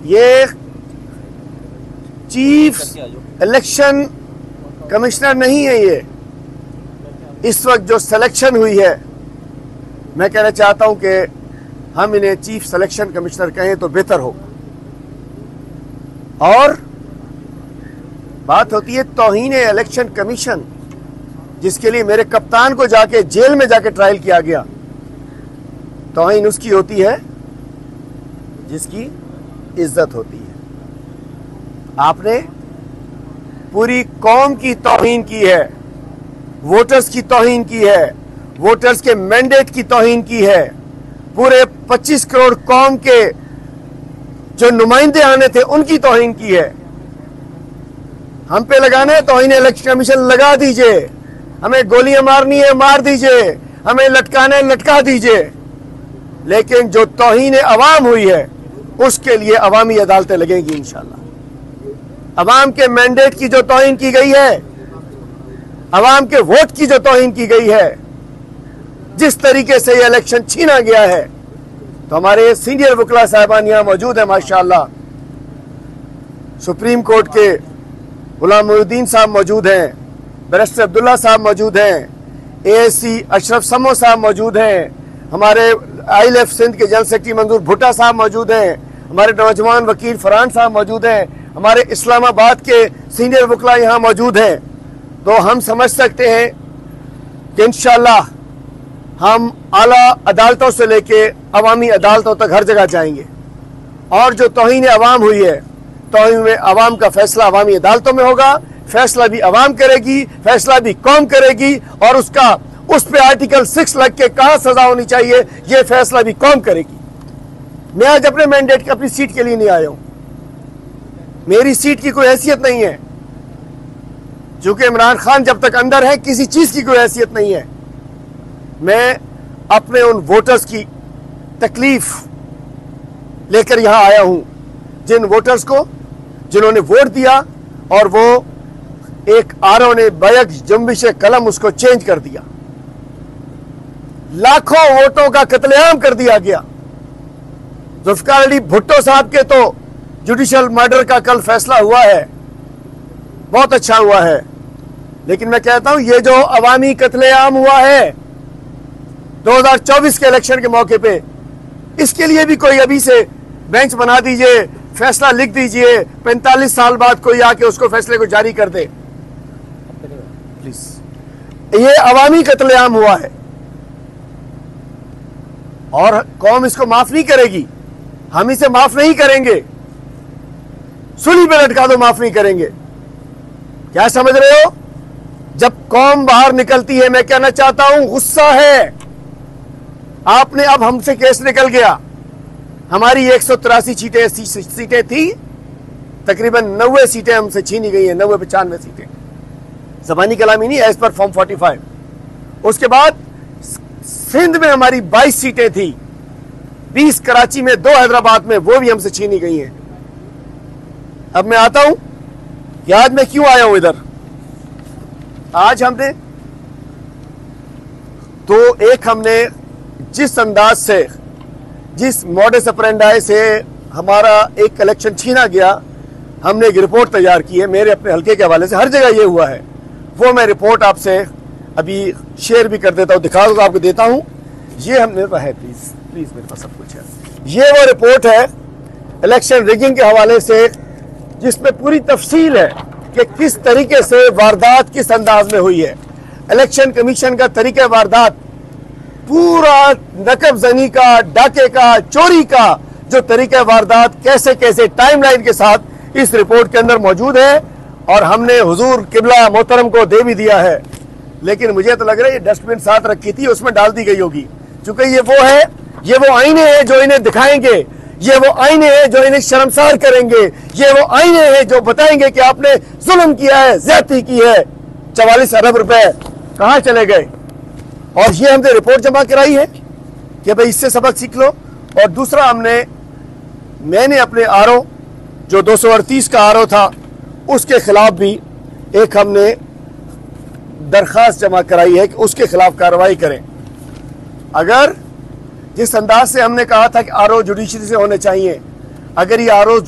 یہ chief election commissioner نہیں ہے، یہ اس وقت جو سلیکشن ہوئی ہے، میں کہنا چاہتا ہوں کہ ہم انہیں چیف سلیکشن کمشنر کہیں تو بہتر ہو۔ اور بات ہوتی ہے توہین الیکشن کمیشن، جس کے لیے میرے کپتان کو جا کے جیل میں جا کے ٹرائل کیا گیا۔ توہین اس کی ہوتی ہے جس کی عزت ہوتی ہے۔ آپ نے پوری قوم کی توہین کی ہے، ووٹرز کی توہین کی ہے، ووٹرز کے مینڈیٹ کی توہین کی ہے، پورے 25 کروڑ قوم کے جو نمائندے آنے تھے ان کی توہین کی ہے۔ ہم پہ لگانا ہے توہین الیکشن کمیشن، لگا دیجئے۔ ہمیں گولیاں مارنی ہے مار دیجئے، ہمیں لٹکانا ہے لٹکا دیجئے، لیکن جو توہین عوام ہوئی ہے اس کے لیے عوامی عدالتیں لگیں گی انشاءاللہ۔ عوام کے مینڈیٹ کی جو توہین کی گئی ہے، عوام کے ووٹ کی جو توہین کی گئی ہے، جس طریقے سے یہ الیکشن چھینا گیا ہے، تو ہمارے سینئر وکلا صاحبان یہاں موجود ہیں ماشاءاللہ۔ سپریم کورٹ کے غلام محی الدین صاحب موجود ہیں، بیرسٹر عبداللہ صاحب موجود ہیں، اے ایس سی اشرف سمو صاحب موجود ہیں، ہمارے آئی ایل ایف سندھ کے جنرل سیکرٹری منظور بھٹا صاحب موجود ہیں، ہمارے نوجوان وکیل فرحان صاحب موجود ہیں، ہمارے اسلام آباد کے سینئر وکلا یہاں موجود ہیں۔ تو ہم سمجھ سکتے ہیں کہ انشاءاللہ ہم اعلیٰ عدالتوں سے لے کے عوامی عدالتوں تک ہر جگہ جائیں گے، اور جو توہین عوام ہوئی ہے، توہین عوام کا فیصلہ عوامی عدالتوں میں ہوگا۔ فیصلہ بھی عوام کرے گی، فیصلہ بھی قوم کرے گی، اور اس پہ آرٹیکل 6 لگ کے کہاں سزا ہونی چاہیے یہ فیصلہ بھی قوم کرے گی۔ میں آج اپنے مینڈیٹ اپنی سیٹ کے لیے نہیں آیا ہوں، میری سیٹ کی کوئی حیثیت نہیں ہے، چونکہ عمران خان جب تک اندر ہے کسی چیز کی کوئی حیثیت نہیں ہے۔ میں اپنے ان ووٹرز کی تکلیف لے کر یہاں آیا ہوں، جن ووٹرز کو جنہوں نے ووٹ دیا اور وہ ایک آرو نے بیک جنبش قلم اس کو چینج کر دیا، لاکھوں ووٹوں کا قتل عام کر دیا گیا۔ ذوالفقار علی بھٹو صاحب کے تو جوڈیشل مرڈر کا کل فیصلہ ہوا ہے، بہت اچھا ہوا ہے، لیکن میں کہتا ہوں یہ جو عوامی قتل عام ہوا ہے 2024 کے الیکشن کے موقع پہ، اس کے لیے بھی کوئی ابھی سے بینچ بنا دیجئے، فیصلہ لکھ دیجئے، 45 سال بعد کوئی آ کے اس کو فیصلے کو جاری کر دے پلیز۔ یہ عوامی قتل عام ہوا ہے اور قوم اس کو معاف نہیں کرے گی، ہم اسے معاف نہیں کریں گے، سولی پہ لٹکا دو معاف نہیں کریں گے۔ کیا سمجھ رہے ہو؟ جب قوم باہر نکلتی ہے، میں کہنا چاہتا ہوں غصہ ہے، آپ نے اب ہم سے کیس نکل گیا، ہماری 183 سیٹیں تھی، تقریباً 90 سیٹیں ہم سے چھینی گئی ہیں، 95 سیٹیں، زبانی کلامی نہیں، ایز پر فارم 45۔ اس کے بعد سندھ میں ہماری 22 سیٹیں تھی، 20 کراچی میں، 2 حیدرآباد میں، وہ بھی ہم سے چھینی گئی ہیں۔ اب میں آتا ہوں کہ آج میں کیوں آیا ہوں ادھر۔ آج ہم نے تو ہم نے جس انداز سے، جس موڈس اپرینڈائی سے ہمارا ایک الیکشن چھینا گیا، ہم نے ایک رپورٹ تیار کی ہے میرے اپنے حلقے کے حوالے سے، ہر جگہ یہ ہوا ہے، وہ میں رپورٹ آپ سے ابھی شیئر بھی کر دیتا ہوں، دکھا دوں آپ کو دیتا ہوں۔ یہ ہم نے ہے، پلیز میرے پاس سب کچھ ہے۔ یہ وہ رپورٹ ہے الیکشن ریگنگ کے حوالے سے، جس میں پوری تفصیل ہے کہ کس طریقے سے واردات کس انداز میں ہوئی ہے۔ الیکشن کمیشن کا طریقہ واردات، پورا نقب زنی کا، ڈاکے کا، چوری کا جو طریقہ واردات کیسے کیسے ٹائم لائن کے ساتھ اس رپورٹ کے اندر موجود ہے، اور ہم نے حضور قبلہ محترم کو دے بھی دیا ہے، لیکن مجھے تو لگ رہا ہے یہ ڈسٹ بن ساتھ رکھی تھی، اس میں ڈال دی گئی ہوگی، چونکہ یہ وہ آئینے ہیں جو انہیں دکھائیں گے، یہ وہ آئینے ہیں جو انہیں شرمسار کریں گے، یہ وہ آئینے ہیں جو بتائیں گے کہ آپ نے ظلم کیا ہے، زیادتی کی ہے، 44 ارب روپے کہاں چلے گئے۔ اور یہ ہم نے رپورٹ جمع کرائی ہے کہ بھئی اس سے سبق سیکھ لو۔ اور دوسرا میں نے اپنے آرو جو 238 کا آرو تھا، اس کے خلاف بھی ایک ہم نے درخواست جمع کرائی ہے کہ اس کے خلاف کارروائی کریں۔ اگر جس انداز سے ہم نے کہا تھا کہ آرو جوڈیشری سے ہونے چاہیے، اگر یہ آرو